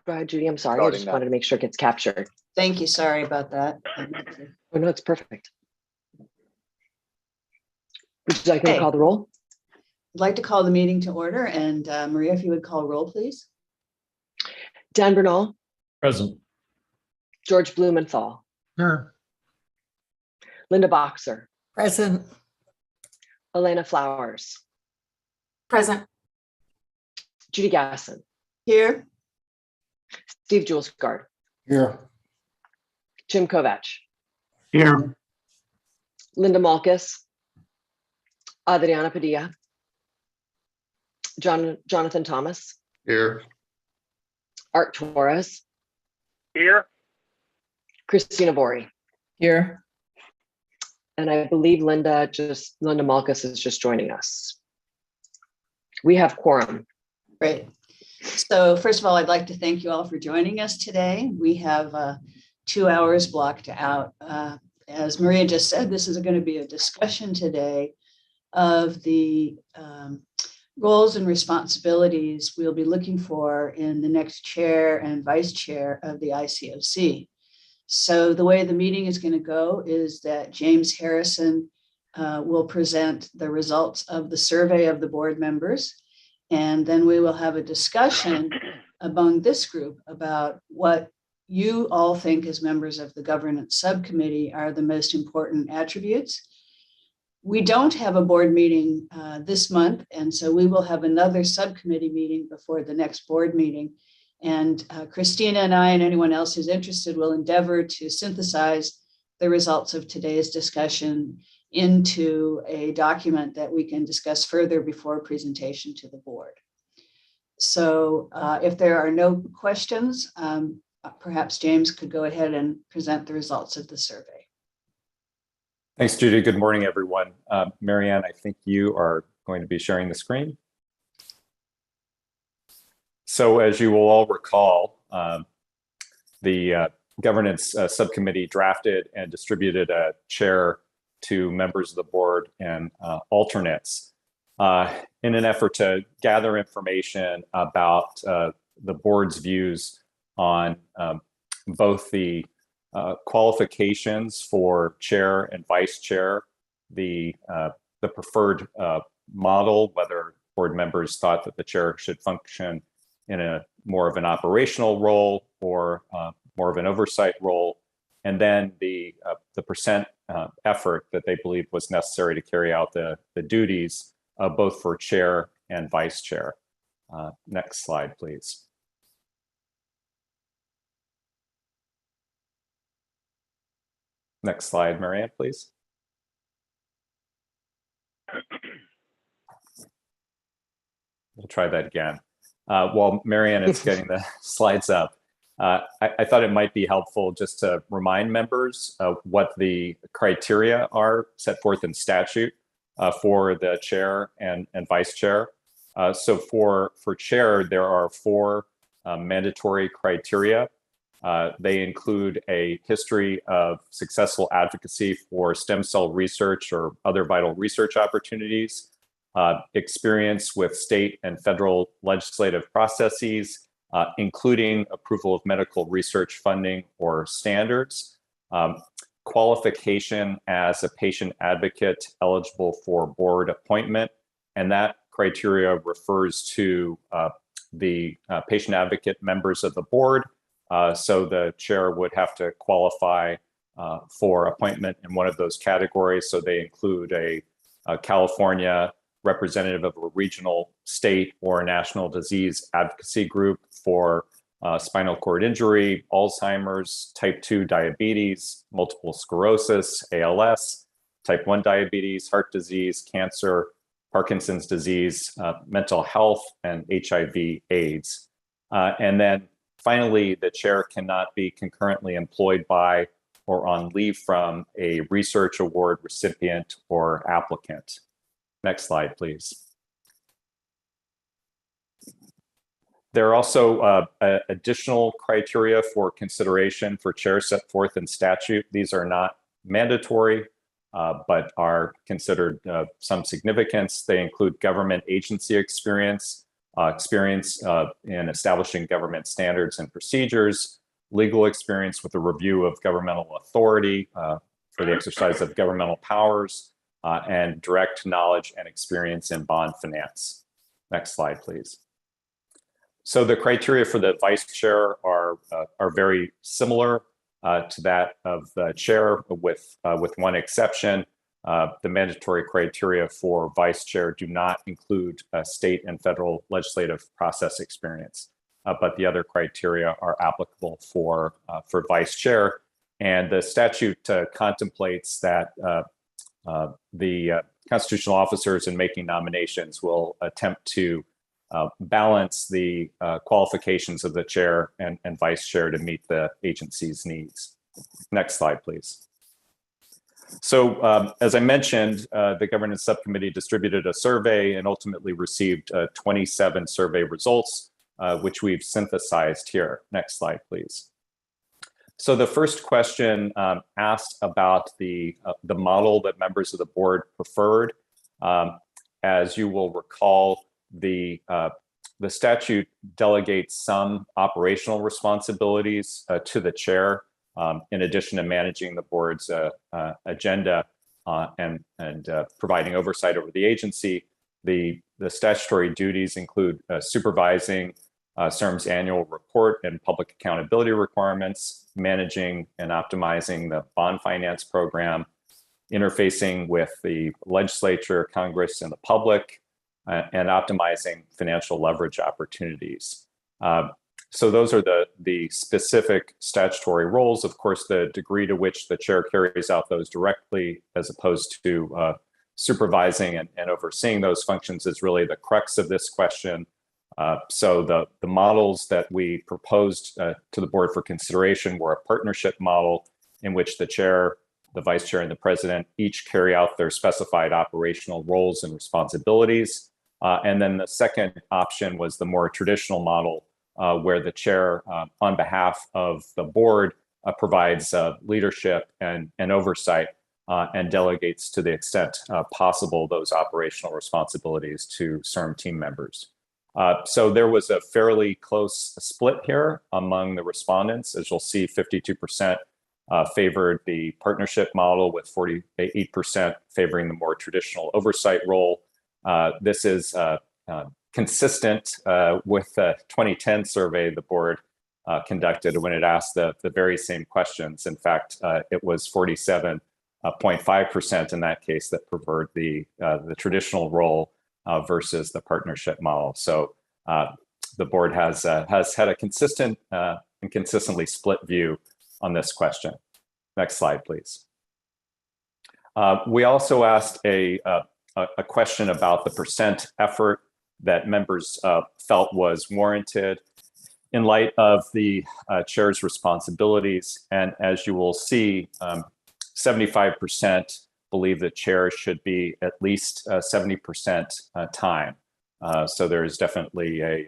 Go ahead, Judy. I'm sorry. I just wanted to make sure it gets captured. Thank you. Sorry about that. Oh, no, it's perfect. Would you like me to call the roll? I'd like to call the meeting to order, and Maria, if you would call roll, please. Dan Bernal. Present. George Blumenthal. Here. Linda Boxer. Present. Elena Flowers. Present. Judy Gasson. Here. Steve Julesgaard. Here. Jim Kovach. Here. Linda Malkus. Adriana Padilla. Jonathan Thomas. Here. Art Torres. Here. Christina Vori. Here. And I believe Linda Malkus is just joining us. We have quorum. Great. So first of all, I'd like to thank you all for joining us today. We have 2 hours blocked out. As Maria just said, this is going to be a discussion today of the roles and responsibilities we'll be looking for in the next chair and vice chair of the ICOC. So the way the meeting is going to go is that James Harrison will present the results of the survey of the board members. And then we will have a discussion among this group about what you all think as members of the Governance Subcommittee are the most important attributes. We don't have a board meeting this month, and so we will have another subcommittee meeting before the next board meeting. And Christina and I and anyone else who's interested will endeavor to synthesize the results of today's discussion into a document that we can discuss further before presentation to the board. So if there are no questions, perhaps James could go ahead and present the results of the survey. Thanks, Judy. Good morning, everyone. Marianne, I think you are going to be sharing the screen. So as you will all recall, the Governance Subcommittee drafted and distributed a chair to members of the board and alternates in an effort to gather information about the board's views on both the qualifications for chair and vice chair, the preferred model, whether board members thought that the chair should function in a more of an operational role or more of an oversight role, and then the percent effort that they believed was necessary to carry out the duties both for chair and vice chair. Next slide, please. Next slide, Marianne, please. We'll try that again. While Marianne is getting the slides up, I thought it might be helpful just to remind members of what the criteria are set forth in statute for the chair and vice chair. So for chair, there are 4 mandatory criteria. They include a history of successful advocacy for stem cell research or other vital research opportunities, experience with state and federal legislative processes, including approval of medical research funding or standards, qualification as a patient advocate eligible for board appointment, and that criteria refers to the patient advocate members of the board. So the chair would have to qualify for appointment in one of those categories. So they include a California representative of a regional, state, or national disease advocacy group for spinal cord injury, Alzheimer's, type 2 diabetes, multiple sclerosis, ALS, type 1 diabetes, heart disease, cancer, Parkinson's disease, mental health, and HIV/AIDS. And then finally, the chair cannot be concurrently employed by or on leave from a research award recipient or applicant. Next slide, please. There are also additional criteria for consideration for chair set forth in statute. These are not mandatory, but are considered some significance. They include government agency experience, experience in establishing government standards and procedures, legal experience with a review of governmental authority for the exercise of governmental powers, and direct knowledge and experience in bond finance. Next slide, please. So the criteria for the vice chair are very similar to that of the chair, with one exception. The mandatory criteria for vice chair do not include state and federal legislative process experience, but the other criteria are applicable for vice chair. And the statute contemplates that the constitutional officers in making nominations will attempt to balance the qualifications of the chair and vice chair to meet the agency's needs. Next slide, please. So as I mentioned, the Governance Subcommittee distributed a survey and ultimately received 27 survey results, which we've synthesized here. Next slide, please. So the first question asked about the model that members of the board preferred. As you will recall, the statute delegates some operational responsibilities to the chair, in addition to managing the board's agenda and providing oversight over the agency. The statutory duties include supervising CERM's annual report and public accountability requirements, managing and optimizing the bond finance program, interfacing with the legislature, Congress, and the public, and optimizing financial leverage opportunities. So those are the specific statutory roles. Of course, the degree to which the chair carries out those directly, as opposed to supervising and overseeing those functions, is really the crux of this question. So the models that we proposed to the board for consideration were a partnership model in which the chair, the vice chair, and the president each carry out their specified operational roles and responsibilities. And then the second option was the more traditional model, where the chair, on behalf of the board, provides leadership and oversight and delegates to the extent possible those operational responsibilities to CERM team members. So there was a fairly close split here among the respondents. As you'll see, 52% favored the partnership model, with 48% favoring the more traditional oversight role. This is consistent with the 2010 survey the board conducted when it asked the very same questions. In fact, it was 47.5% in that case that preferred the traditional role versus the partnership model. So the board has had a consistent and consistently split view on this question. Next slide, please. We also asked a question about the percent effort that members felt was warranted in light of the chair's responsibilities. And as you will see, 75% believe the chair should be at least 70% time. So there is definitely a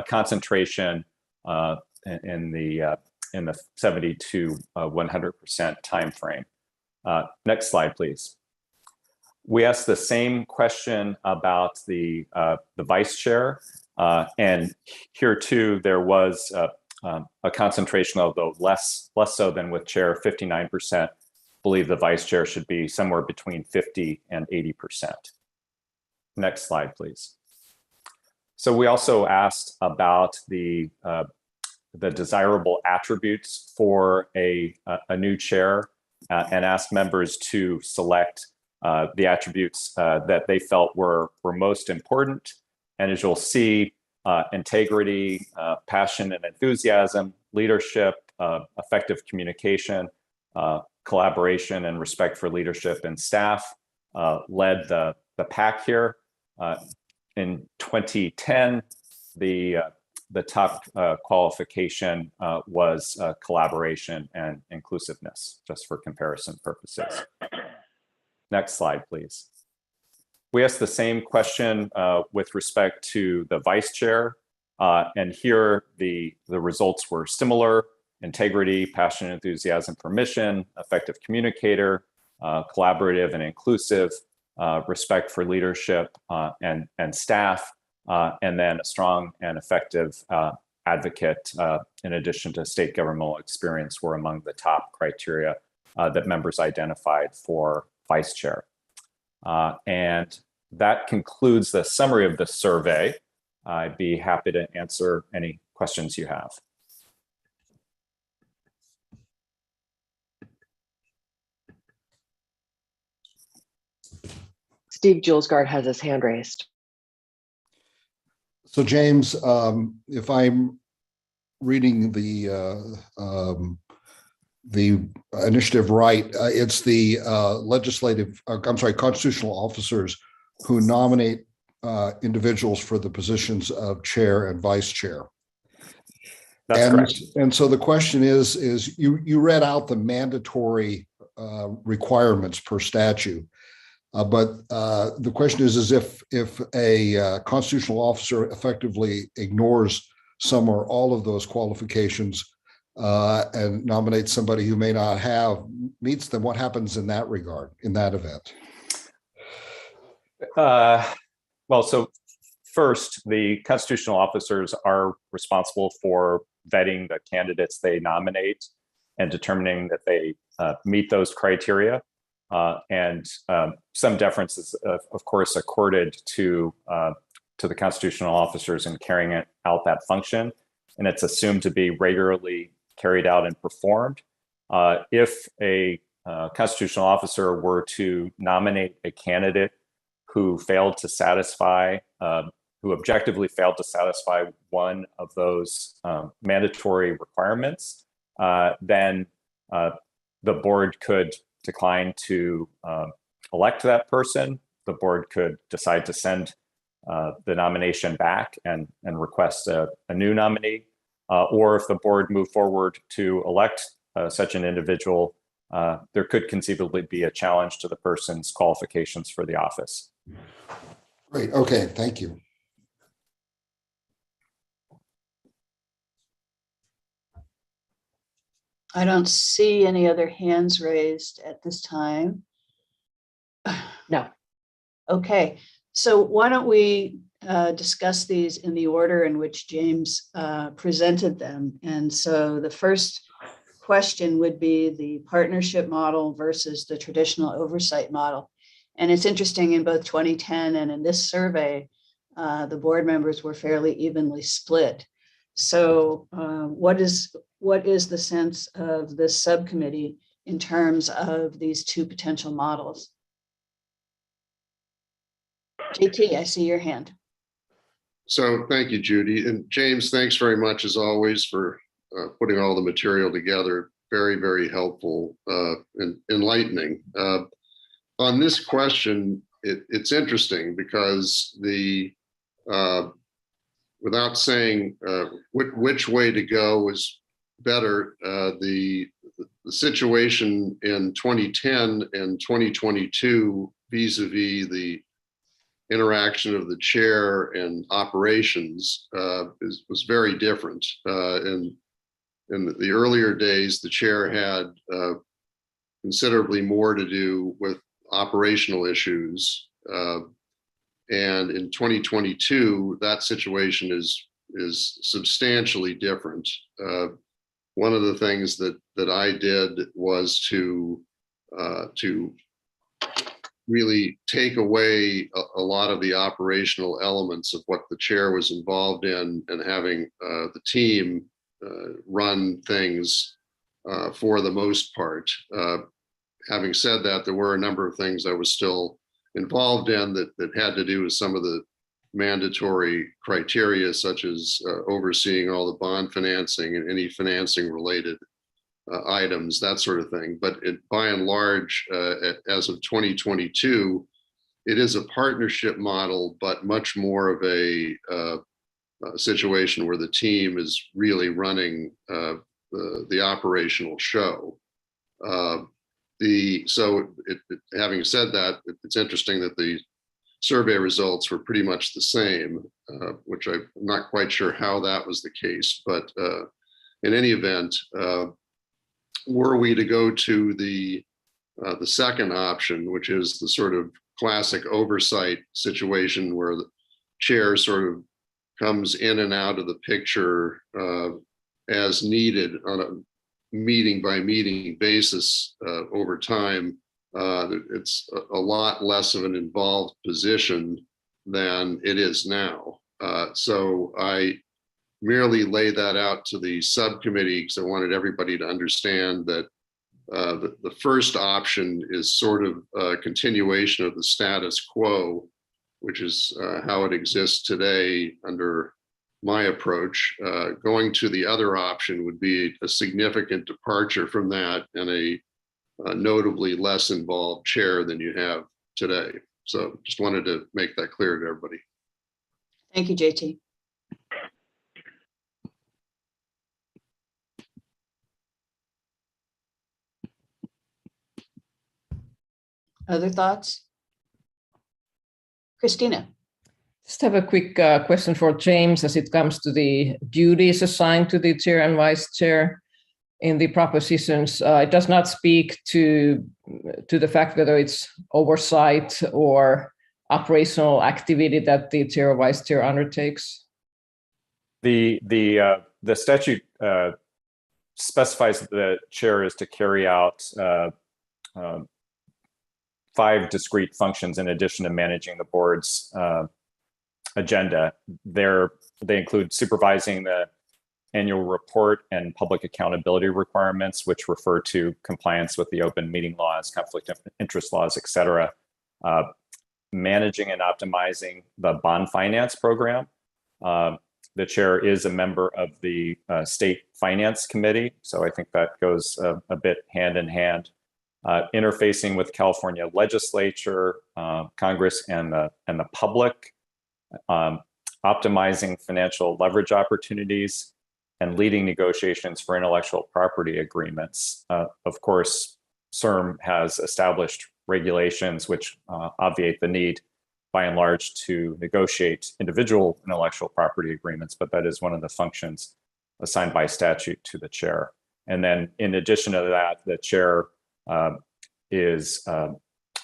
concentration in the 70 to 100% time frame. Next slide, please. We asked the same question about the vice chair, and here too there was a concentration, although less so than with chair. 59% believe the vice chair should be somewhere between 50 and 80%. Next slide, please. So we also asked about the desirable attributes for a new chair, and asked members to select the attributes that they felt were most important. And as you'll see, integrity, passion and enthusiasm, leadership, effective communication, collaboration, and respect for leadership and staff led the pack here. In 2010, the top qualification was collaboration and inclusiveness, just for comparison purposes. Next slide, please. We asked the same question with respect to the vice chair, and here the results were similar: integrity, passion, enthusiasm for mission, effective communicator, collaborative and inclusive, respect for leadership and staff, and then a strong and effective advocate, in addition to state governmental experience, were among the top criteria that members identified for vice chair. And that concludes the summary of the survey. I'd be happy to answer any questions you have. Steve Julesgaard has his hand raised. So James, if I'm reading the initiative right, it's the constitutional officers who nominate individuals for the positions of chair and vice chair. That's correct. And so the question is you read out the mandatory requirements per statute. But the question is if a constitutional officer effectively ignores some or all of those qualifications and nominates somebody who may not meets them, what happens in that regard, in that event? Well, so first, the constitutional officers are responsible for vetting the candidates they nominate and determining that they meet those criteria. And some deference is, of course, accorded to the constitutional officers in carrying out that function, and it's assumed to be regularly carried out and performed. If a constitutional officer were to nominate a candidate who failed to satisfy, who objectively failed to satisfy one of those mandatory requirements, then the board could decline to elect that person. The board could decide to send the nomination back and request a new nominee. Or if the board moved forward to elect such an individual, there could conceivably be a challenge to the person's qualifications for the office. Great. Okay. Thank you. I don't see any other hands raised at this time. No. Okay, so why don't we discuss these in the order in which James presented them. And so the first question would be the partnership model versus the traditional oversight model. And it's interesting, in both 2010 and in this survey, the board members were fairly evenly split. So what is the sense of this subcommittee in terms of these two potential models? JT, I see your hand. So thank you, Judy. And James, thanks very much as always for putting all the material together. Very, very helpful and enlightening. On this question, it's interesting because without saying which way to go is better, the situation in 2010 and 2022 vis-a-vis the interaction of the chair and operations was very different. In the earlier days, the chair had considerably more to do with operational issues. And in 2022, that situation is substantially different. One of the things that I did was to really take away a lot of the operational elements of what the chair was involved in, and having the team run things for the most part. Having said that, there were a number of things I was still involved in that had to do with some of the mandatory criteria, such as overseeing all the bond financing and any financing related items, that sort of thing. But by and large, as of 2022, it is a partnership model, but much more of a situation where the team is really running the operational show. Having said that, it's interesting that the survey results were pretty much the same, which I'm not quite sure how that was the case. But in any event, were we to go to the second option, which is the sort of classic oversight situation where chair sort of comes in and out of the picture as needed on a meeting by meeting basis over time. It's a lot less of an involved position than it is now. So I merely lay that out to the subcommittee because I wanted everybody to understand that the first option is sort of a continuation of the status quo, which is how it exists today under my approach. Going to the other option would be a significant departure from that and a notably less involved chair than you have today. So just wanted to make that clear to everybody. Thank you, JT. Other thoughts? Christina. Just have a quick question for James as it comes to the duties assigned to the chair and vice chair in the propositions. It does not speak to the fact whether it's oversight or operational activity that the chair or vice chair undertakes. The statute specifies that the chair is to carry out 5 discrete functions in addition to managing the board's agenda. They include supervising the annual report and public accountability requirements, which refer to compliance with the open meeting laws, conflict of interest laws, et cetera. Managing and optimizing the bond finance program. The chair is a member of the State Finance Committee, so I think that goes a bit hand in hand. Interfacing with California legislature, Congress, and the public, optimizing financial leverage opportunities, and leading negotiations for intellectual property agreements. Of course, CIRM has established regulations which obviate the need, by and large, to negotiate individual intellectual property agreements, but that is one of the functions assigned by statute to the chair. And then in addition to that, the chair is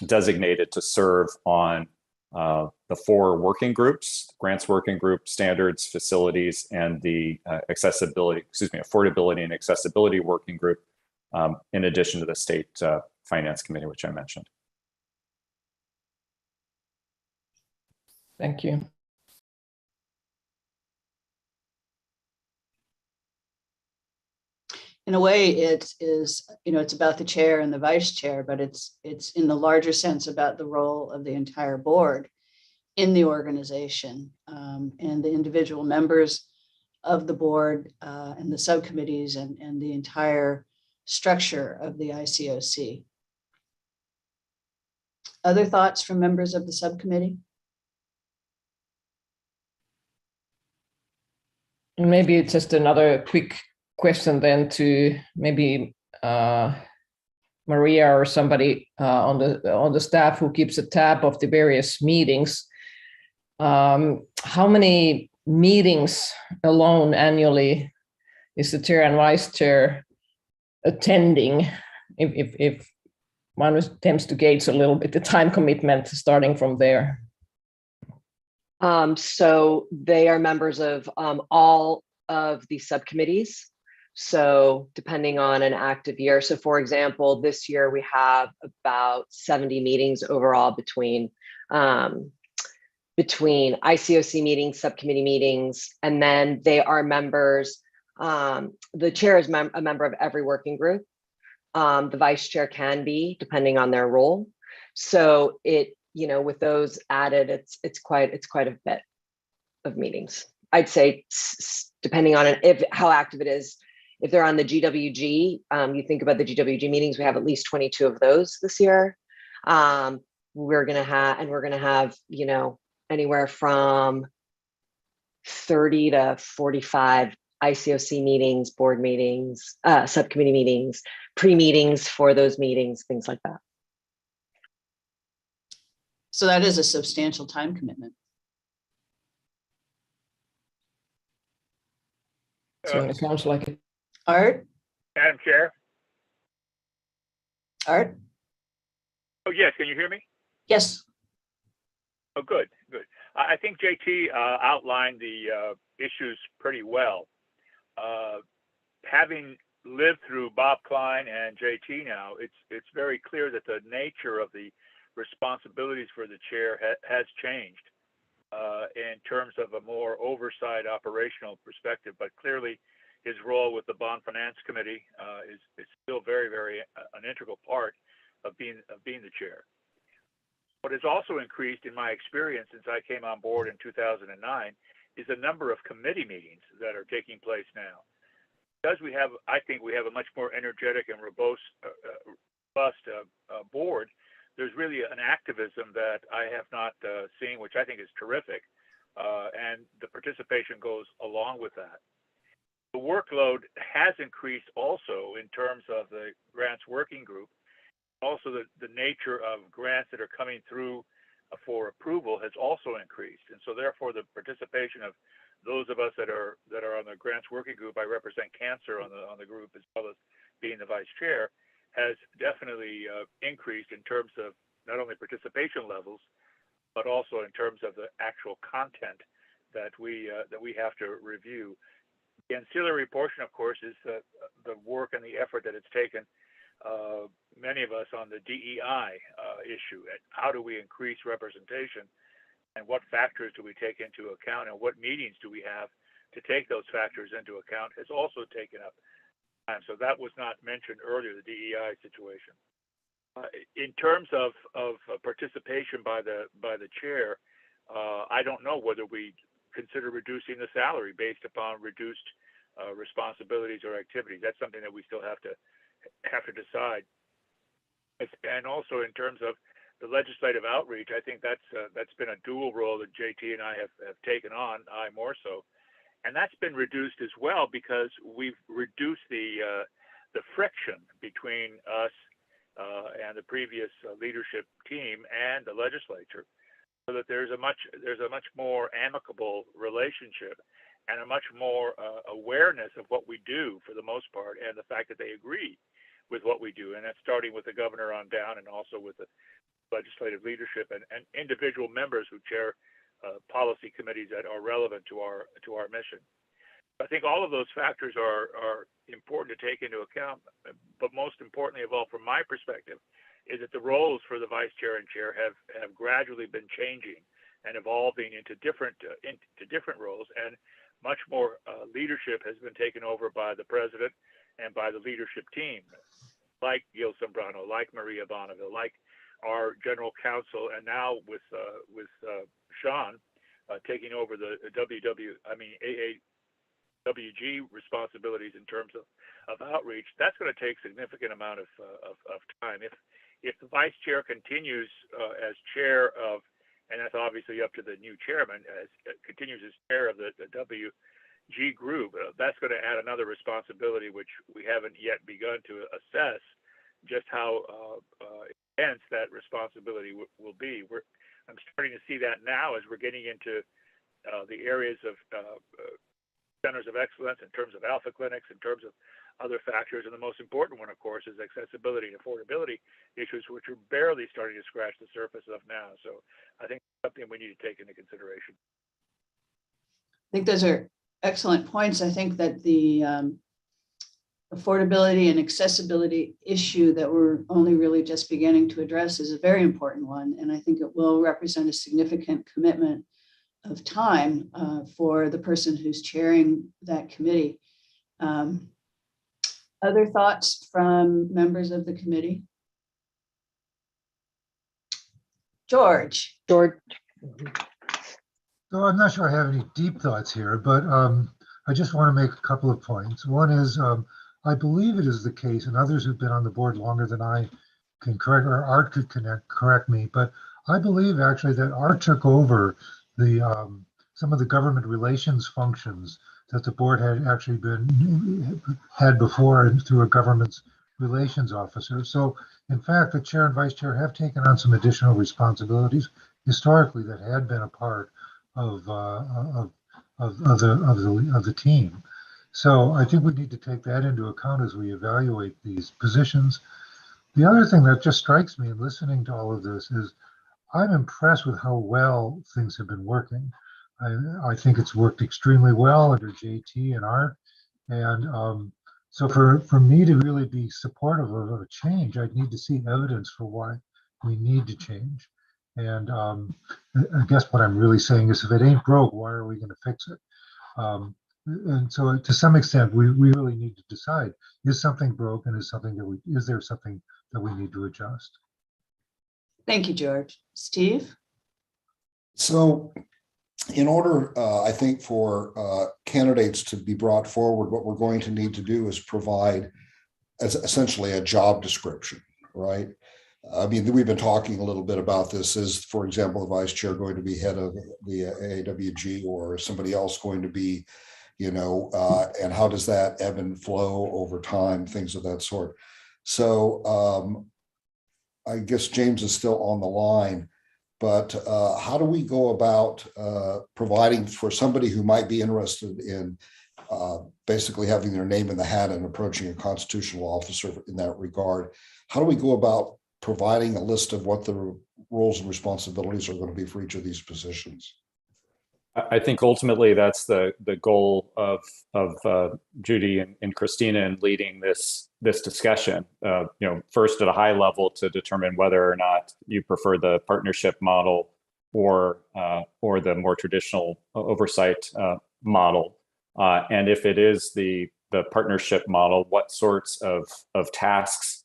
designated to serve on the 4 working groups: grants working group, standards, facilities, and the affordability and accessibility working group, in addition to the State Finance Committee, which I mentioned. Thank you. In a way, it is, it's about the chair and the vice chair, but it's in the larger sense about the role of the entire board in the organization, and the individual members of the board and the subcommittees and the entire structure of the ICOC. Other thoughts from members of the subcommittee? Maybe it's just another quick question then to maybe Maria or somebody on the staff who keeps a tab of the various meetings. How many meetings alone annually is the chair and vice chair attending? If one attempts to gauge a little bit the time commitment starting from there. So they are members of all of the subcommittees. So depending on an active year. So for example, this year we have about 70 meetings overall between ICOC meetings, subcommittee meetings, and then they are members. The chair is a member of every working group. The vice chair can be, depending on their role. So with those added, it's quite a bit of meetings. I'd say depending on how active it is. If they're on the GWG, you think about the GWG meetings, we have at least 22 of those this year. We're gonna have, anywhere from 30 to 45 ICOC meetings, board meetings, subcommittee meetings, pre-meetings for those meetings, things like that. So that is a substantial time commitment. Certainly sounds like it. Art? Madam Chair? Art? Oh, yes. Can you hear me? Yes. Oh, good, good. I think JT outlined the issues pretty well. Having lived through Bob Klein and JT now, it's very clear that the nature of the responsibilities for the chair has changed in terms of a more oversight operational perspective. But clearly, his role with the Bond Finance Committee is still very, very an integral part of being the chair. What has also increased in my experience since I came on board in 2009 is the number of committee meetings that are taking place now. Because I think we have a much more energetic and robust board, there's really an activism that I have not seen, which I think is terrific, and the participation goes along with that. The workload has increased also in terms of the grants working group. Also, the nature of grants that are coming through for approval has also increased, and so therefore the participation of those of us that are on the grants working group, I represent cancer on the group as well as being the vice chair, has definitely increased in terms of not only participation levels, but also in terms of the actual content that we have to review. The ancillary portion, of course, is the work and the effort that it's taken. Many of us on the DEI issue, and how do we increase representation, and what factors do we take into account, and what meetings do we have to take those factors into account, has also taken up time. So that was not mentioned earlier, the DEI situation. In terms of participation by the chair, I don't know whether we consider reducing the salary based upon reduced responsibilities or activities. That's something that we still have to decide. And also in terms of the legislative outreach, I think that's been a dual role that JT and I have taken on, I more so, and that's been reduced as well because we've reduced the friction between us and the previous leadership team and the legislature, so that there's a much more amicable relationship and a much more awareness of what we do for the most part, and the fact that they agree with what we do, and that's starting with the governor on down, and also with the legislative leadership and individual members who chair policy committees that are relevant to our mission. I think all of those factors are important to take into account, but most importantly of all, from my perspective, is that the roles for the vice chair and chair have gradually been changing and evolving into different roles, and much more leadership has been taken over by the president and by the leadership team, like Gil Zambrano, like Maria Bonneville, like our general counsel, and now with Sean taking over the AAWG responsibilities in terms of outreach. That's going to take significant amount of time. If the vice chair continues as chair of, and that's obviously up to the new chairman, continues as chair of the WG group, that's going to add another responsibility which we haven't yet begun to assess just how intense that responsibility will be. I'm starting to see that now as we're getting into the areas of centers of excellence, in terms of alpha clinics, in terms of other factors. And the most important one, of course, is accessibility and affordability issues, which are barely starting to scratch the surface of now. So I think it's something we need to take into consideration. I think those are excellent points. I think that the affordability and accessibility issue that we're only really just beginning to address is a very important one. And I think it will represent a significant commitment of time for the person who's chairing that committee. Other thoughts from members of the committee? George. So I'm not sure I have any deep thoughts here, but I just want to make a couple of points. One is I believe it is the case, and others who've been on the board longer than I can correct, or Art could correct me, but I believe actually that Art took over the some of the government relations functions that the board had actually had before through a government relations officer. So in fact, the chair and vice chair have taken on some additional responsibilities historically that had been a part of the team. So I think we need to take that into account as we evaluate these positions. The other thing that just strikes me in listening to all of this is I'm impressed with how well things have been working. I think it's worked extremely well under JT and Art. And so for me to really be supportive of a change, I'd need to see evidence for why we need to change. And I guess what I'm really saying is if it ain't broke, why are we going to fix it? And so to some extent, we really need to decide, is something broken? Is there something that we need to adjust? Thank you, George. Steve? So in order, I think, for candidates to be brought forward, what we're going to need to do is provide as essentially a job description, right? I mean, we've been talking a little bit about this. Is, for example, the vice chair going to be head of the AAWG, or somebody else going to be, and how does that ebb and flow over time, things of that sort. So I guess James is still on the line, but how do we go about providing for somebody who might be interested in basically having their name in the hat and approaching a constitutional officer in that regard? How do we go about providing a list of what the roles and responsibilities are going to be for each of these positions? I think ultimately that's the goal of Judy and Christina in leading this discussion. First at a high level to determine whether or not you prefer the partnership model or the more traditional oversight model, and if it is the partnership model, what sorts of tasks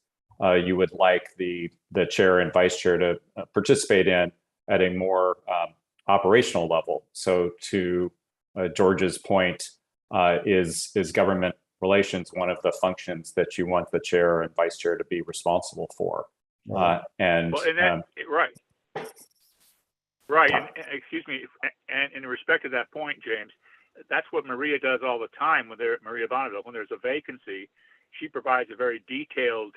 you would like the chair and vice chair to participate in at a more operational level. So to George's point, is government relations one of the functions that you want the chair and vice chair to be responsible for? Right. And excuse me, and in respect to that point, James, that's what Maria does all the time Maria Bonneville, when there's a vacancy, she provides a very detailed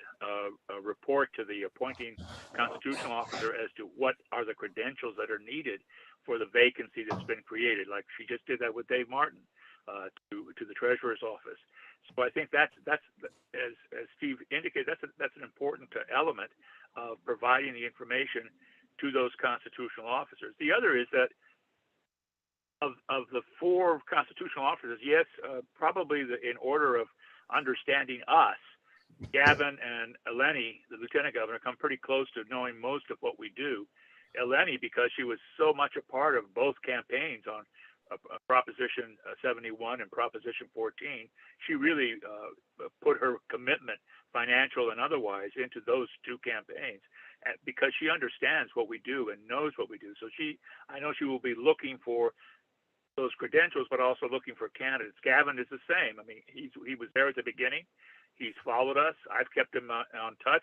report to the appointing constitutional officer as to what are the credentials that are needed for the vacancy that's been created. Like she just did that with Dave Martin to the treasurer's office. So I think that's as Steve indicated, that's an important element of providing the information to those constitutional officers. The other is that of the four constitutional officers, yes, probably in order of understanding us, Gavin and Eleni, the lieutenant governor, come pretty close to knowing most of what we do. Eleni, because she was so much a part of both campaigns on Proposition 71 and Proposition 14, she really put her commitment, financial and otherwise, into those two campaigns, because she understands what we do and knows what we do. So I know she will be looking for those credentials, but also looking for candidates. Gavin is the same. I mean, he was there at the beginning. He's followed us. I've kept him on touch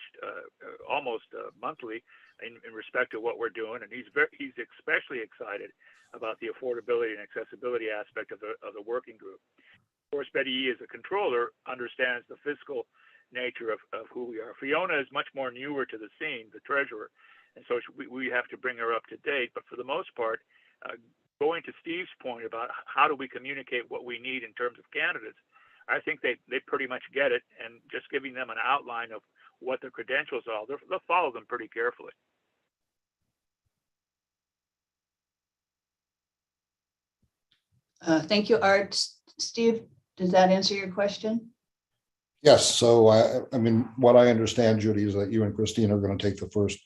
almost monthly in respect to what we're doing, and he's especially excited about the affordability and accessibility aspect of the working group. Of course, Betty E. as a controller understands the fiscal nature of who we are. Fiona is much more newer to the scene, the treasurer, and so we have to bring her up to date. But for the most part, going to Steve's point about how do we communicate what we need in terms of candidates, I think they pretty much get it, and just giving them an outline of what their credentials are, they'll follow them pretty carefully. Thank you, Art. Steve, does that answer your question? Yes. So I mean, what I understand, Judy, is that you and Christine are going to take the first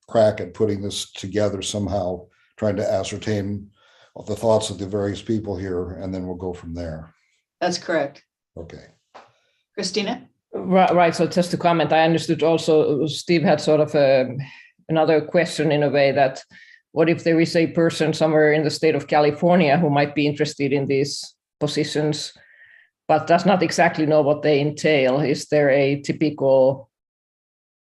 crack at putting this together somehow, trying to ascertain the thoughts of the various people here, and then we'll go from there. That's correct. Okay. Christina? Right. So just to comment, I understood also Steve had sort of another question in a way, that what if there is a person somewhere in the state of California who might be interested in these positions, but does not exactly know what they entail? Is there a typical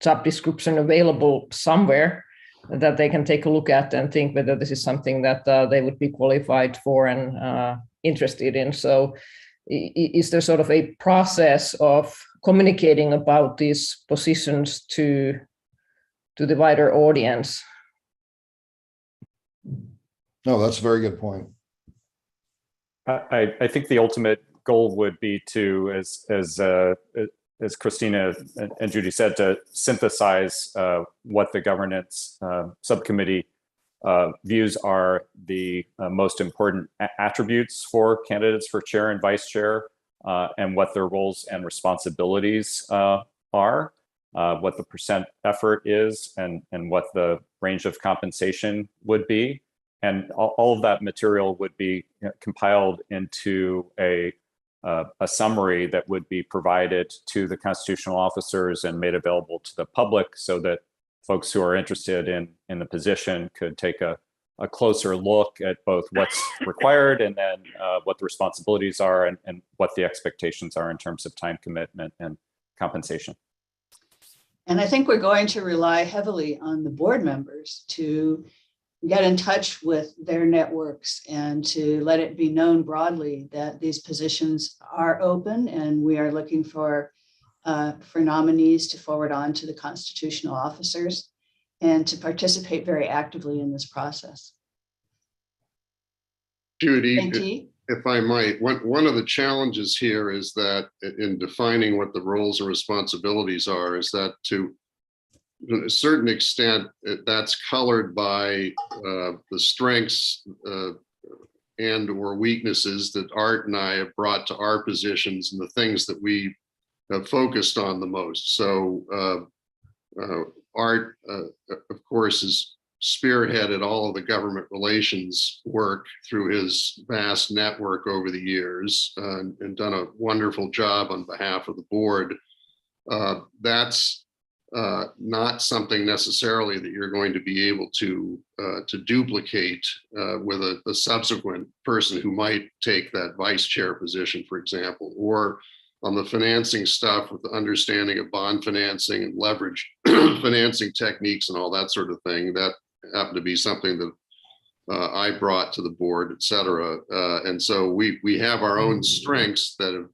job description available somewhere that they can take a look at and think whether this is something that they would be qualified for and interested in? So is there sort of a process of communicating about these positions to the wider audience? No, that's a very good point. I think the ultimate goal would be to, as Christina and Judy said, to synthesize what the governance subcommittee views are the most important attributes for candidates for chair and vice chair, and what their roles and responsibilities are, what the percent effort is, and what the range of compensation would be. And all of that material would be compiled into a summary that would be provided to the constitutional officers and made available to the public, so that folks who are interested in the position could take a closer look at both what's required and then what the responsibilities are, and what the expectations are in terms of time commitment and compensation. And I think we're going to rely heavily on the board members to get in touch with their networks and to let it be known broadly that these positions are open, and we are looking for nominees to forward on to the constitutional officers and to participate very actively in this process. Judy, if I might, one of the challenges here is that in defining what the roles and responsibilities are, is that to a certain extent, that's colored by the strengths and or weaknesses that Art and I have brought to our positions and the things that we have focused on the most. So Art, of course, has spearheaded all of the government relations work through his vast network over the years, and done a wonderful job on behalf of the board. That's not something necessarily that you're going to be able to duplicate with a subsequent person who might take that vice chair position, for example, or on the financing stuff with the understanding of bond financing and leverage financing techniques and all that sort of thing. That happened to be something that I brought to the board, et cetera. And so we have our own strengths that have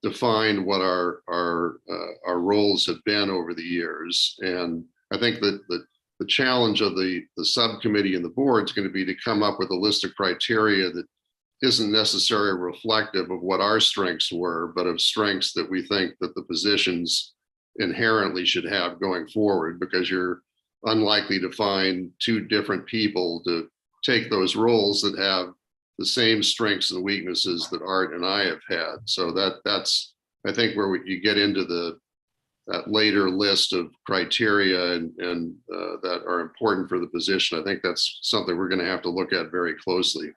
defined what our roles have been over the years. And I think that the challenge of the subcommittee and the board is going to be to come up with a list of criteria that isn't necessarily reflective of what our strengths were, but of strengths that we think that the positions inherently should have going forward, because you're unlikely to find two different people to take those roles that have the same strengths and weaknesses that Art and I have had. So that's I think where you get into that later list of criteria and that are important for the position. I think that's something we're going to have to look at very closely.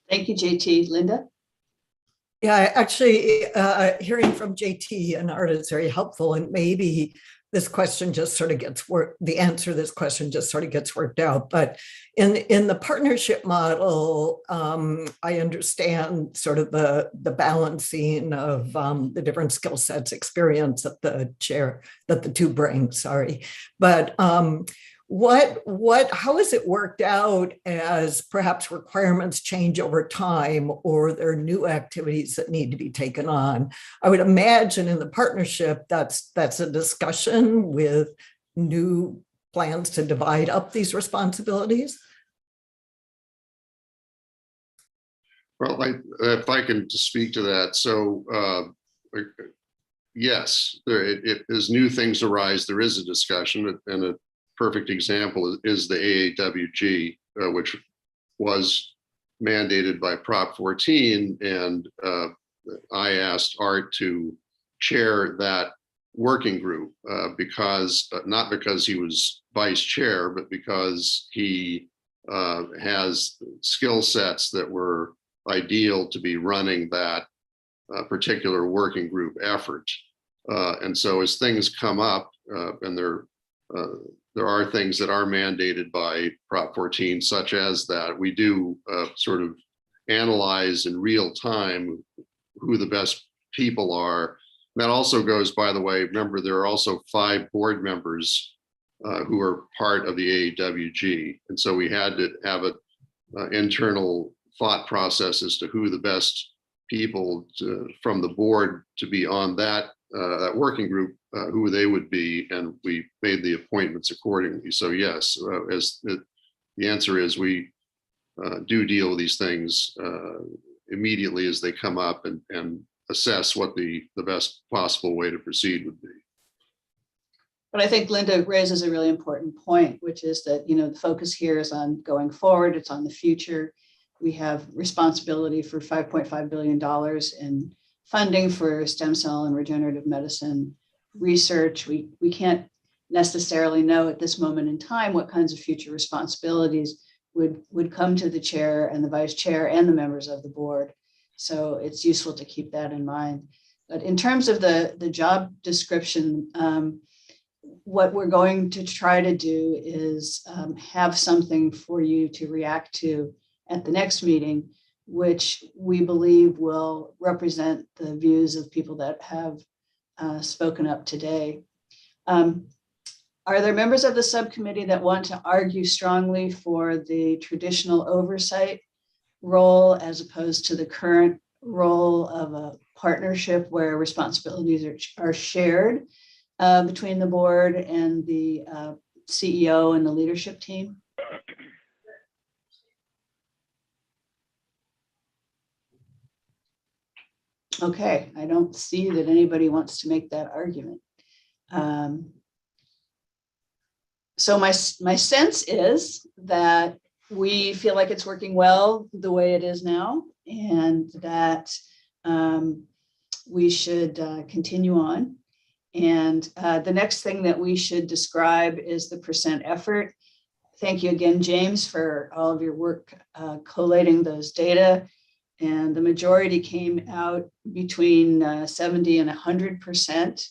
Thank you, JT. Linda? Yeah, actually, hearing from JT and Art is very helpful, and maybe this question just sort of gets the answer to this question just sort of gets worked out. But in the partnership model, I understand sort of the balancing of the different skill sets, experience that the two bring. Sorry, but how has it worked out as perhaps requirements change over time, or there are new activities that need to be taken on? I would imagine in the partnership, that's a discussion with new plans to divide up these responsibilities. Well, if I can speak to that. So yes, as new things arise, there is a discussion, and a perfect example is the AAWG, which was mandated by Prop 14. And I asked Art to chair that working group because, not because he was vice chair, but because he has skill sets that were ideal to be running that particular working group effort. And so as things come up, and there are things that are mandated by Prop 14, such as that, we do sort of analyze in real time who the best people are. That also goes, by the way, remember, there are also 5 board members who are part of the AAWG. And so we had to have an internal thought process as to who the best people from the board to be on that working group, who they would be, and we made the appointments accordingly. So yes, as the answer is, we do deal with these things immediately as they come up, and assess what the best possible way to proceed would be. But I think Linda raises a really important point, which is that, the focus here is on going forward. It's on the future. We have responsibility for $5.5 billion in funding for stem cell and regenerative medicine research. We can't necessarily know at this moment in time what kinds of future responsibilities would come to the chair and the vice chair and the members of the board. So it's useful to keep that in mind. But in terms of the job description, what we're going to try to do is have something for you to react to at the next meeting, which we believe will represent the views of people that have spoken up today. Are there members of the subcommittee that want to argue strongly for the traditional oversight role as opposed to the current role of a partnership where responsibilities are shared between the board and the CEO and the leadership team? Okay, I don't see that anybody wants to make that argument. So my sense is that we feel like it's working well the way it is now, and that we should continue on. And the next thing that we should describe is the percent effort. Thank you again, James, for all of your work collating those data. And the majority came out between 70 and 100%.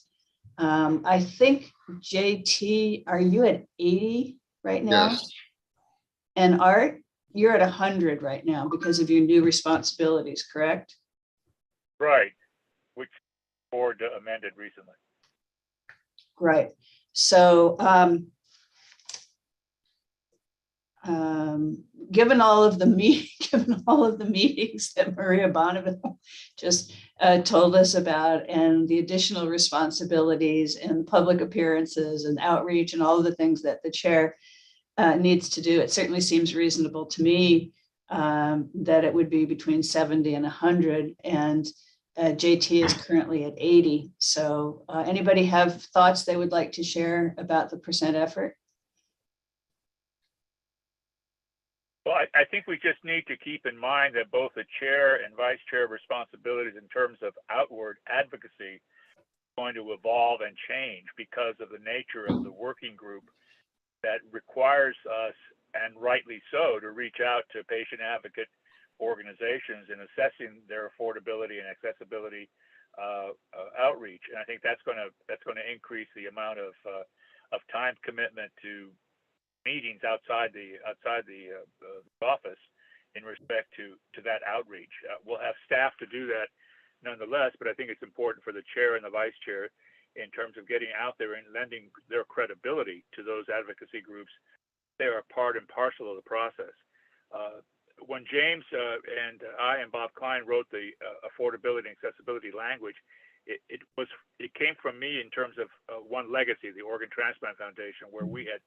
I think, JT, are you at 80 right now? Yes. And Art, you're at 100 right now because of your new responsibilities, correct? Right, which the board amended recently. Right. So given all of the meetings that Maria Bonneville just told us about, and the additional responsibilities and public appearances and outreach and all of the things that the chair needs to do, it certainly seems reasonable to me that it would be between 70 and 100, and JT is currently at 80. So anybody have thoughts they would like to share about the percent effort? Well, I think we just need to keep in mind that both the chair and vice chair responsibilities in terms of outward advocacy are going to evolve and change because of the nature of the working group that requires us, and rightly so, to reach out to patient advocate organizations in assessing their affordability and accessibility outreach. And I think that's going to increase the amount of time commitment to meetings outside the office in respect to that outreach. We'll have staff to do that nonetheless, but I think it's important for the chair and the vice chair in terms of getting out there and lending their credibility to those advocacy groups. They are part and parcel of the process. When James and I and Bob Klein wrote the affordability and accessibility language, it came from me in terms of one legacy, the Organ Transplant Foundation, where we had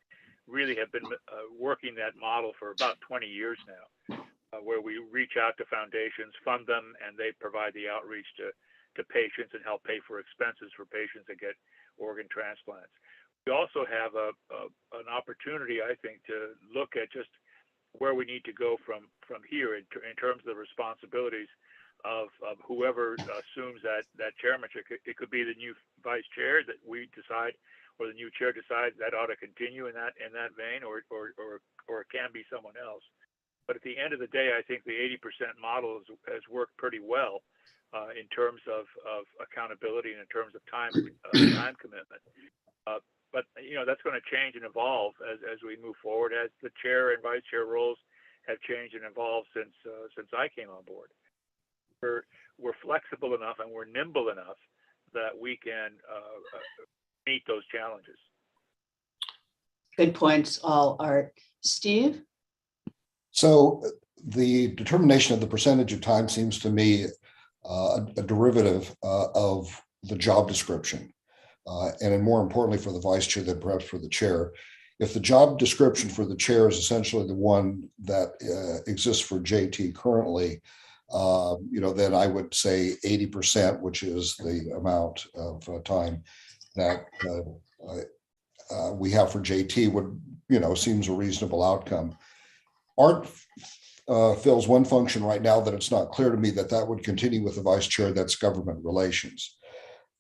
really have been working that model for about 20 years now, where we reach out to foundations, fund them, and they provide the outreach to patients and help pay for expenses for patients that get organ transplants. We also have an opportunity, I think, to look at just where we need to go from here in terms of the responsibilities of whoever assumes that chairmanship. It could be the new vice chair that we decide, or the new chair decides that ought to continue in that vein, or it can be someone else. But at the end of the day, I think the 80% model has worked pretty well in terms of accountability and in terms of time commitment. But that's going to change and evolve as we move forward, as the chair and vice chair roles have changed and evolved since I came on board. We're flexible enough and we're nimble enough that we can meet those challenges. Good points, all, Art. Steve? So the determination of the percentage of time seems to me a derivative of the job description. And more importantly for the vice chair than perhaps for the chair. If the job description for the chair is essentially the one that exists for JT currently, then I would say 80%, which is the amount of time that we have for JT would, seems a reasonable outcome. Art fills one function right now that it's not clear to me that would continue with the vice chair, that's government relations.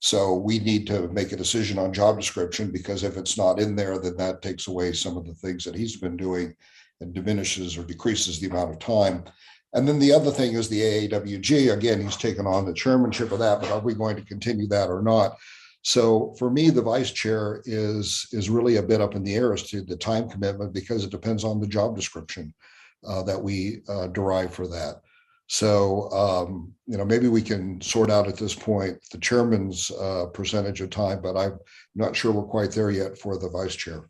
So we need to make a decision on job description, because if it's not in there, then that takes away some of the things that he's been doing and diminishes or decreases the amount of time. And then the other thing is the AAWG. Again, he's taken on the chairmanship of that, but are we going to continue that or not? So for me, the vice chair is really a bit up in the air as to the time commitment, because it depends on the job description that we derive for that. So, maybe we can sort out at this point the chairman's percentage of time, but I'm not sure we're quite there yet for the vice chair.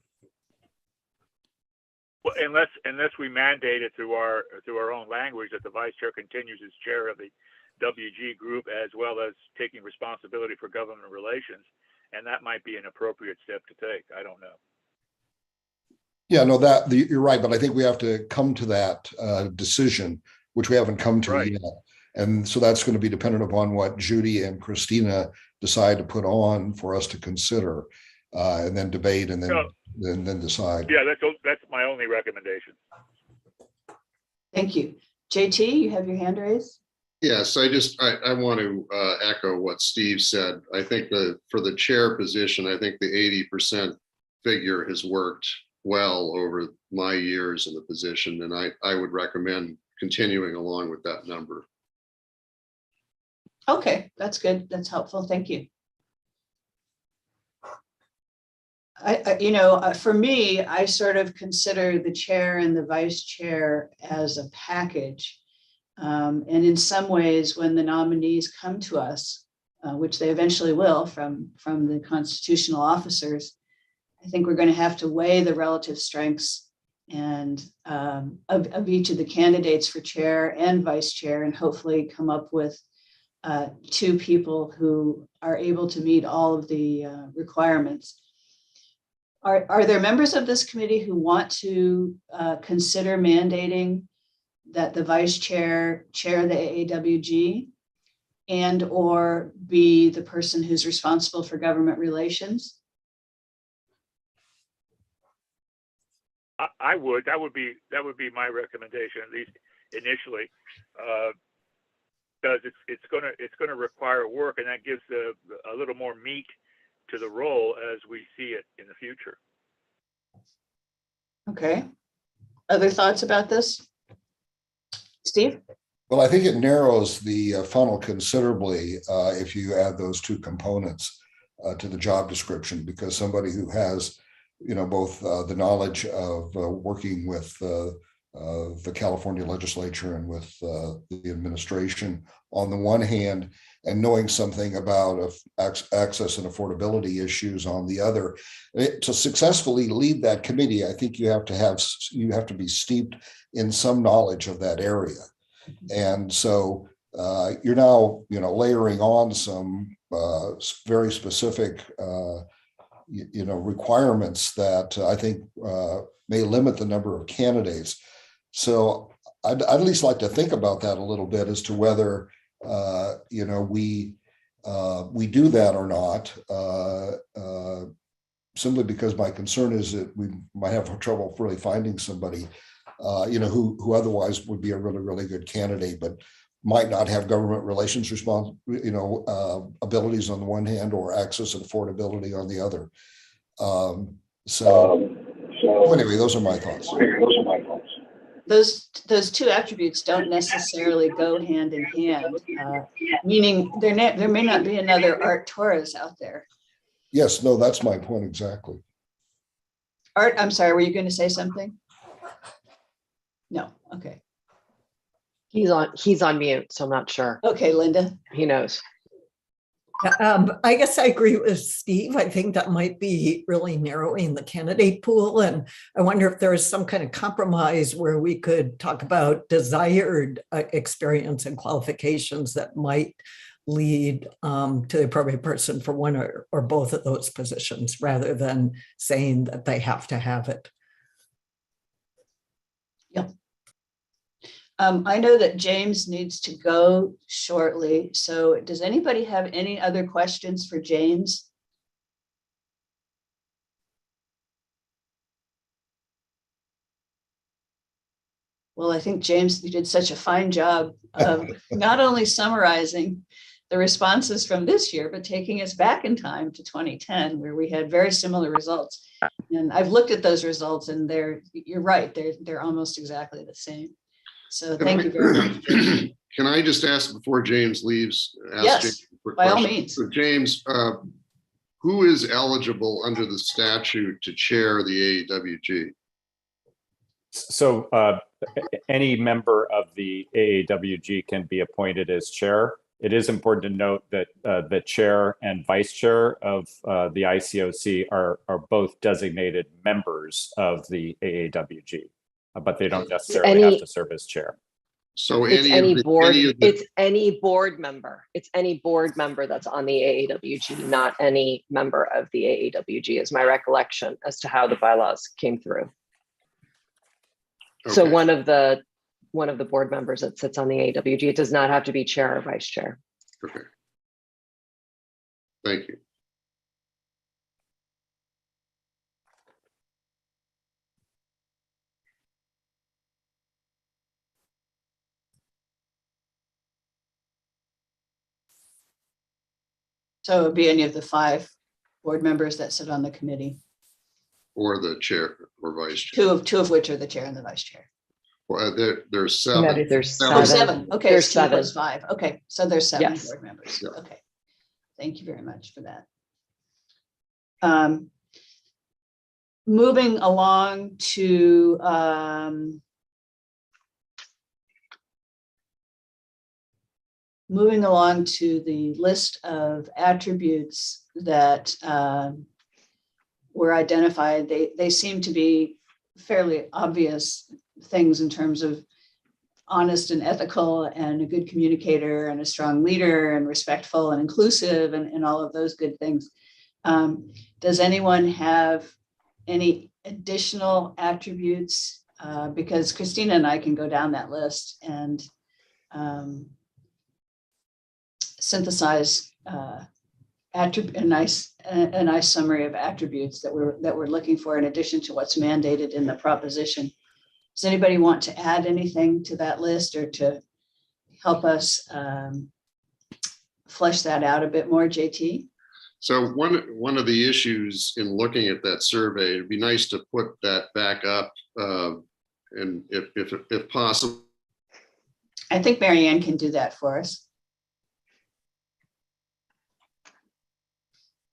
Well, unless we mandate it through our own language that the vice chair continues as chair of the WG group, as well as taking responsibility for government relations, and that might be an appropriate step to take. I don't know. Yeah, no, you're right, but I think we have to come to that decision, which we haven't come to yet. And so that's going to be dependent upon what Judy and Christina decide to put on for us to consider, and then debate, and then decide. Yeah, that's my only recommendation. Thank you. JT, you have your hand raised. Yes, I want to echo what Steve said. I think for the chair position, I think the 80% figure has worked well over my years in the position, and I would recommend continuing along with that number. Okay, that's good. That's helpful. Thank you. For me, I sort of consider the chair and the vice chair as a package. And in some ways, when the nominees come to us, which they eventually will from the constitutional officers, I think we're going to have to weigh the relative strengths and of each of the candidates for chair and vice chair, and hopefully come up with two people who are able to meet all of the requirements. Are there members of this committee who want to consider mandating that the vice chair chair the AAWG and or be the person who's responsible for government relations? I would. That would be my recommendation, at least initially, because it's gonna require work, and that gives a little more meat to the role as we see it in the future. Okay. Other thoughts about this? Steve? Well, I think it narrows the funnel considerably if you add those two components to the job description, because somebody who has, both the knowledge of working with the California legislature and with the administration on the one hand, and knowing something about access and affordability issues on the other. To successfully lead that committee, I think you have to be steeped in some knowledge of that area. And so you're now, layering on some very specific, requirements that I think may limit the number of candidates. So I'd at least like to think about that a little bit as to whether, we do that or not, simply because my concern is that we might have trouble really finding somebody, who otherwise would be a really, really good candidate, but might not have government relations abilities on the one hand, or access and affordability on the other. Anyway, those are my thoughts. Those two attributes don't necessarily go hand in hand, meaning there may not be another Art Torres out there. Yes, no, that's my point exactly. Art, I'm sorry, were you going to say something? No, okay. He's on mute, so I'm not sure. Okay, Linda. He knows. I guess I agree with Steve. I think that might be really narrowing the candidate pool. And I wonder if there is some kind of compromise where we could talk about desired experience and qualifications that might lead to the appropriate person for one or both of those positions, rather than saying that they have to have it. Yep. I know that James needs to go shortly. So does anybody have any other questions for James? Well, I think, James, you did such a fine job of not only summarizing the responses from this year, but taking us back in time to 2010, where we had very similar results. And I've looked at those results, and you're right, they're almost exactly the same. So thank you very much, James. Can I just ask before James leaves? Yes, James a quick by all question? means. So James, who is eligible under the statute to chair the AAWG? So any member of the AAWG can be appointed as chair. It is important to note that the chair and vice chair of the ICOC are both designated members of the AAWG, but they don't necessarily have to serve as chair. So It's any any of the, board, any of the, it's any board member. It's any board member that's on the AAWG, not any member of the AAWG, is my recollection as to how the bylaws came through. So okay. one of the board members that sits on the AAWG, it does not have to be chair or vice chair. Okay. Thank you. So it would be any of the 5 board members that sit on the committee, Or the chair or vice chair. two of which are the chair and the vice chair. Well, there's 7. Committee. There's Oh, 7. 7. Okay, There's it's 2 7. plus 5. Okay, so there's 7 Yes. board members. Yeah. Okay, thank you very much for that. Moving along to the list of attributes that were identified. They seem to be fairly obvious things in terms of honest and ethical and a good communicator and a strong leader and respectful and inclusive and all of those good things. Does anyone have any additional attributes? Because Christina and I can go down that list and synthesize a nice summary of attributes that we're looking for in addition to what's mandated in the proposition. Does anybody want to add anything to that list or to help us flesh that out a bit more, JT? So one of the issues in looking at that survey, it'd be nice to put that back up, and if possible. I think Marianne can do that for us.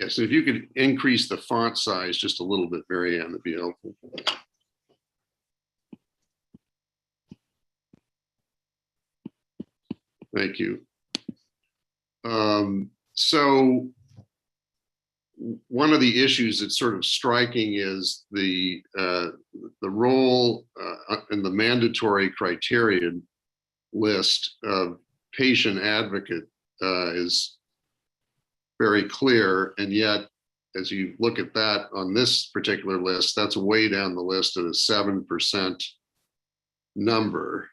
Yeah, so if you could increase the font size just a little bit, Marianne, that'd be helpful. Thank you. So one of the issues that's sort of striking is the role in the mandatory criterion list of patient advocate is very clear, and yet as you look at that on this particular list, that's way down the list at a 7% number.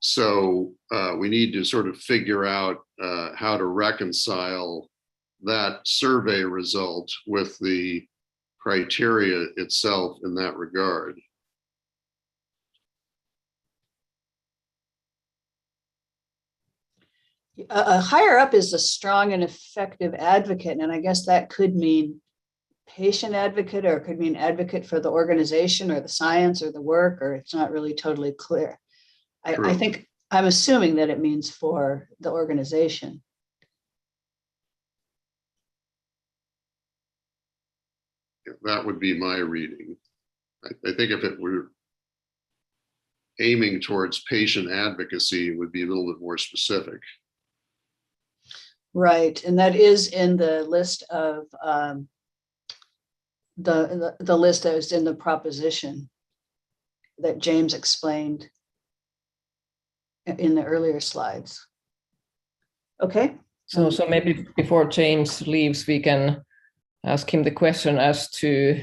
So we need to sort of figure out how to reconcile that survey result with the criteria itself in that regard. Higher up is a strong and effective advocate, and I guess that could mean patient advocate, or it could mean advocate for the organization or the science or the work, or it's not really totally clear. I think I'm assuming that it means for the organization. That would be my reading. I think if it were aiming towards patient advocacy, it would be a little bit more specific. Right, and that is in the list of the list that was in the proposition that James explained in the earlier slides. Okay. So maybe before James leaves, we can ask him the question as to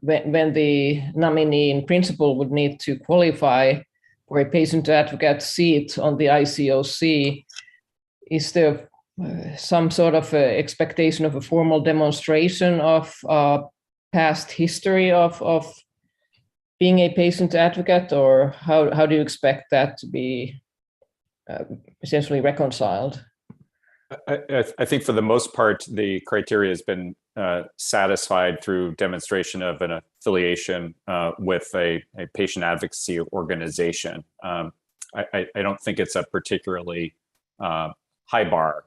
when the nominee in principle would need to qualify for a patient advocate seat on the ICOC. Is there some sort of expectation of a formal demonstration of past history of being a patient advocate, or how do you expect that to be essentially reconciled? I think for the most part, the criteria has been satisfied through demonstration of an affiliation with a patient advocacy organization. I don't think it's a particularly high bar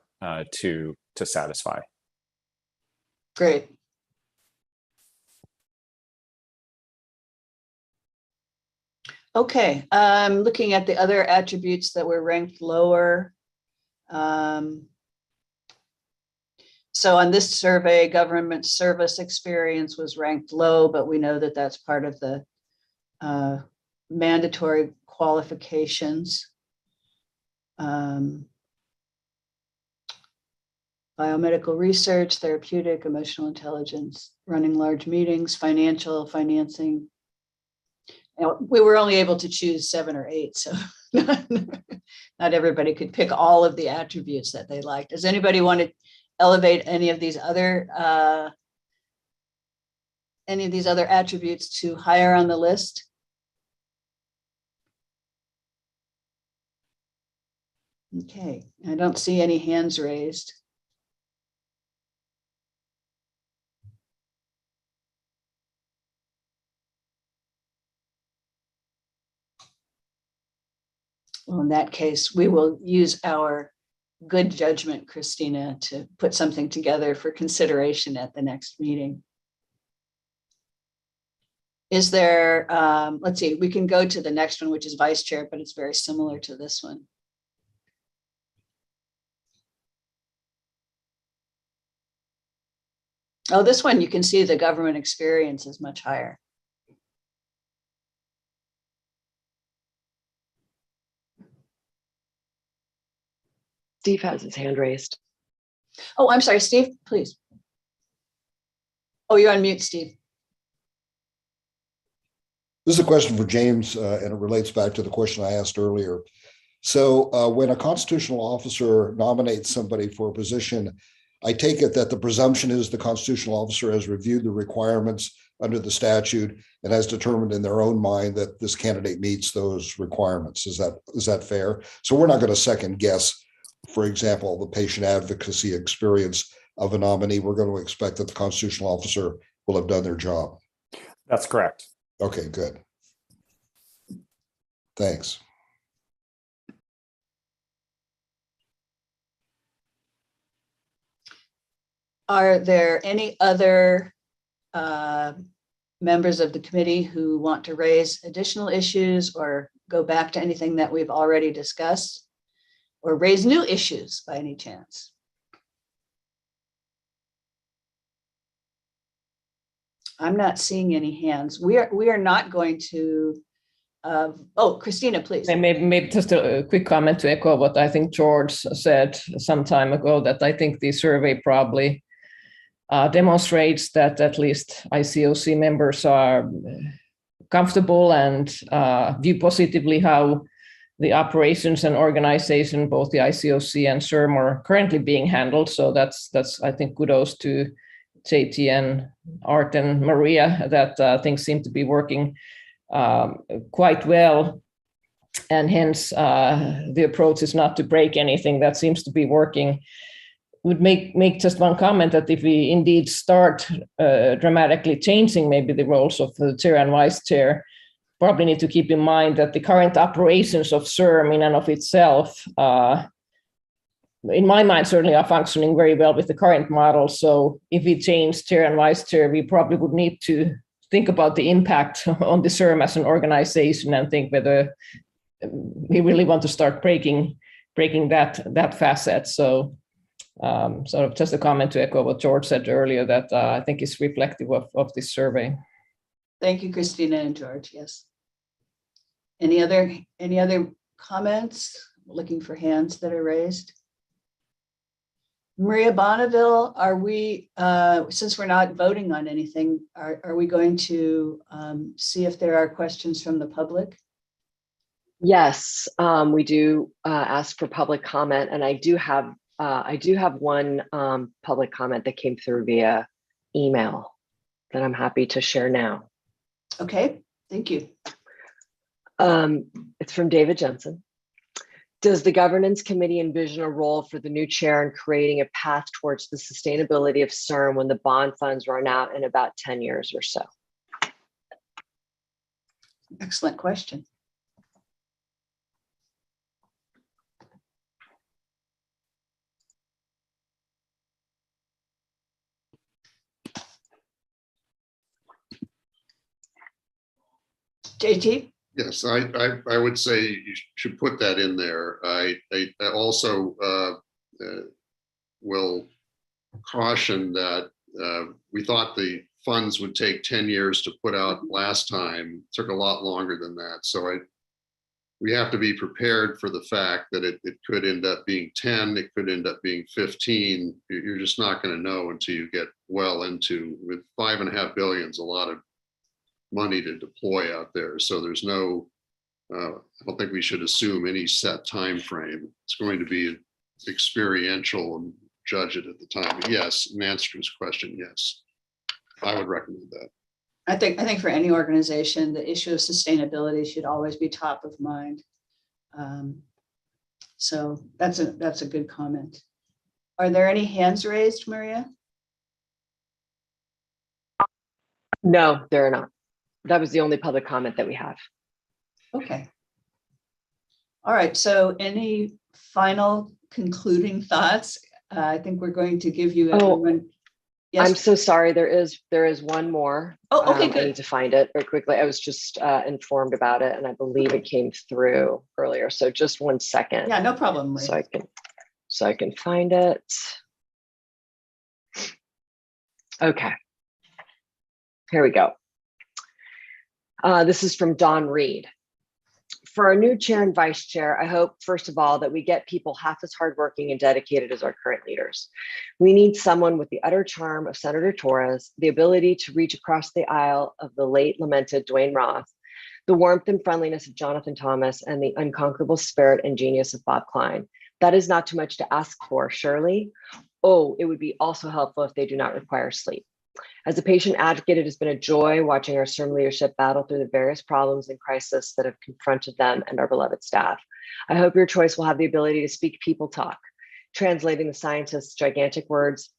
to satisfy. Great. Okay, looking at the other attributes that were ranked lower. So on this survey, government service experience was ranked low, but we know that that's part of the mandatory qualifications. Biomedical research, therapeutic, emotional intelligence, running large meetings, financing. We were only able to choose 7 or 8, so not everybody could pick all of the attributes that they liked. Does anybody want to elevate any of these other attributes to higher on the list? Okay, I don't see any hands raised. Well, in that case, we will use our good judgment, Christina, to put something together for consideration at the next meeting. Is there, let's see, we can go to the next one, which is vice chair, but it's very similar to this one. Oh, this one, you can see the government experience is much higher. Steve has his hand raised. Oh, I'm sorry, Steve, please. Oh, you're on mute, Steve. This is a question for James, and it relates back to the question I asked earlier. So when a constitutional officer nominates somebody for a position, I take it that the presumption is the constitutional officer has reviewed the requirements under the statute and has determined in their own mind that this candidate meets those requirements. Is that fair? So we're not going to second guess, for example, the patient advocacy experience of a nominee. We're going to expect that the constitutional officer will have done their job. That's correct. Okay, good. Thanks. Are there any other members of the committee who want to raise additional issues or go back to anything that we've already discussed, or raise new issues by any chance? I'm not seeing any hands. We are not going to. Oh, Christina, please. Maybe just a quick comment to echo what I think George said some time ago, that I think the survey probably demonstrates that at least ICOC members are comfortable and view positively how the operations and organization, both the ICOC and CERM, are currently being handled. So that's I think kudos to JT and Art and Maria, that things seem to be working quite well, and hence the approach is not to break anything that seems to be working. Would make just one comment that if we indeed start dramatically changing maybe the roles of the chair and vice chair, probably need to keep in mind that the current operations of CERM in and of itself, in my mind, certainly are functioning very well with the current model. So if we change chair and vice chair, we probably would need to think about the impact on the CERM as an organization and think whether we really want to start breaking that facet. So sort of just a comment to echo what George said earlier, that I think is reflective of this survey. Thank you, Christina and George. Yes. Any other comments? Looking for hands that are raised. Maria Bonneville, are we, since we're not voting on anything, are we going to see if there are questions from the public? Yes, we do ask for public comment, and I do have one public comment that came through via email that I'm happy to share now. Okay, Thank you. It's from David Jensen. Does the governance committee envision a role for the new chair in creating a path towards the sustainability of CERN when the bond funds run out in about 10 years or so? Excellent question. JT? Yes, I would say you should put that in there. I also will caution that we thought the funds would take 10 years to put out last time. It took a lot longer than that. So we have to be prepared for the fact that it could end up being 10, it could end up being 15. You're just not going to know until you get well into, with $5.5 billion is a lot of money to deploy out there. So there's no, I don't think we should assume any set time frame. It's going to be experiential and judge it at the time. But yes, in answer to his question, yes, I would recommend that. I think for any organization, the issue of sustainability should always be top of mind. So that's a good comment. Are there any hands raised, Maria? No, there are not. That was the only public comment that we have. Okay. All right. So any final concluding thoughts? I think we're going to give you everyone. Yes. I'm so sorry. There is one more. Oh, okay, good. I need to find it very quickly. I was just informed about it, and I believe it came through earlier. So just 1 second. Yeah, no problem. Maria. So I can find it. Okay. Here we go. This is from Don Reed. For our new chair and vice chair, I hope, first of all, that we get people half as hardworking and dedicated as our current leaders. We need someone with the utter charm of Senator Torres, the ability to reach across the aisle of the late lamented Dwayne Roth, the warmth and friendliness of Jonathan Thomas, and the unconquerable spirit and genius of Bob Klein. That is not too much to ask for, surely. Oh, it would be also helpful if they do not require sleep. As a patient advocate, it has been a joy watching our CERN leadership battle through the various problems and crises that have confronted them and our beloved staff. I hope your choice will have the ability to speak people talk, translating the scientists' gigantic words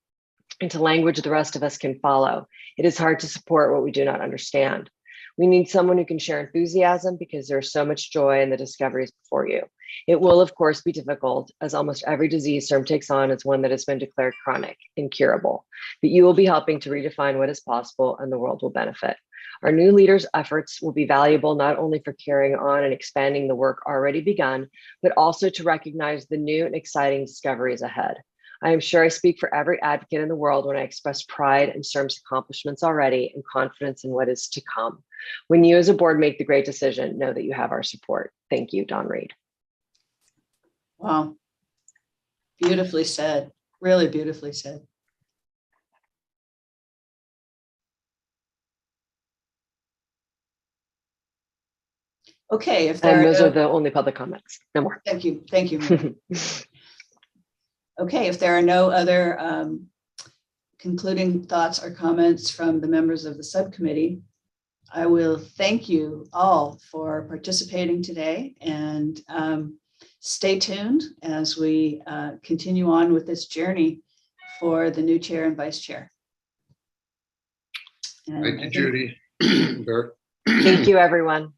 into language the rest of us can follow. It is hard to support what we do not understand. We need someone who can share enthusiasm because there's so much joy in the discoveries before you. It will, of course, be difficult, as almost every disease CERN takes on is one that has been declared chronic, incurable. But you will be helping to redefine what is possible, and the world will benefit. Our new leaders' efforts will be valuable not only for carrying on and expanding the work already begun, but also to recognize the new and exciting discoveries ahead. I am sure I speak for every advocate in the world when I express pride in CERN's accomplishments already and confidence in what is to come. When you as a board make the great decision, know that you have our support. Thank you, Don Reed. Wow. Beautifully said. Really beautifully said. Okay, if there And are those are the only public comments. No more. Thank you. Thank you, Maria. Okay, if there are no other concluding thoughts or comments from the members of the subcommittee, I will thank you all for participating today, and stay tuned as we continue on with this journey for the new chair and vice chair. And Thank you, Judy. Thank you, everyone.